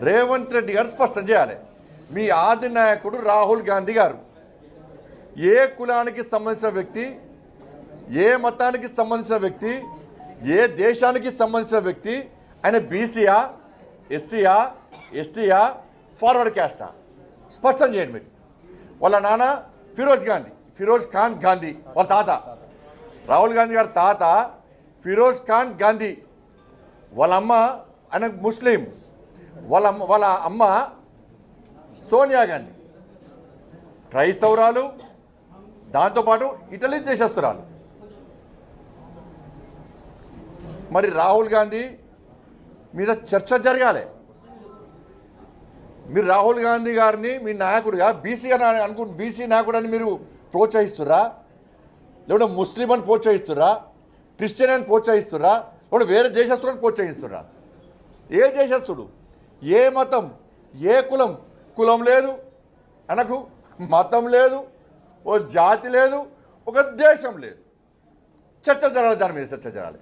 రేవంత్ రెడ్డి గారు స్పష్టం చేయాలి. మీ ఆది నాయకుడు రాహుల్ గాంధీ గారు ఏ కులానికి సంబంధించిన వ్యక్తి, ఏ మతానికి సంబంధించిన వ్యక్తి, ఏ దేశానికి సంబంధించిన వ్యక్తి, ఆయన బీసీయా, ఎస్సీయా, ఎస్టీయా, ఫార్వర్డ్ క్యాస్టా? స్పష్టం చేయండి మీరు. వాళ్ళ నాన్న ఫిరోజ్ ఖాన్ గాంధీ, వాళ్ళ తాత రాహుల్ గాంధీ గారి తాత ఫిరోజ్ ఖాన్ గాంధీ, వాళ్ళ అమ్మ ఆయన ముస్లిం, వాళ్ళ అమ్మ సోనియా గాంధీ క్రైస్తవురాలు, దాంతోపాటు ఇటలీ దేశస్తురాలు. మరి రాహుల్ గాంధీ మీద చర్చ జరగాలి. మీరు రాహుల్ గాంధీ గారిని మీ నాయకుడిగా బీసీ నాయకుడు అని మీరు ప్రోత్సహిస్తురా, లేకుంటే ముస్లిం అని ప్రోత్సహిస్తురా, క్రిస్టియన్ అని ప్రోత్సహిస్తురా, లేకుంటే వేరే దేశస్తులను ప్రోత్సహిస్తురా? ఏ దేశస్తుడు, ఏ మతం, ఏ కులం లేదు అనకు, మతం లేదు, ఓ జాతి లేదు, ఒక దేశం లేదు. చర్చ జరగాలి, దాని మీద చర్చ జరగాలి.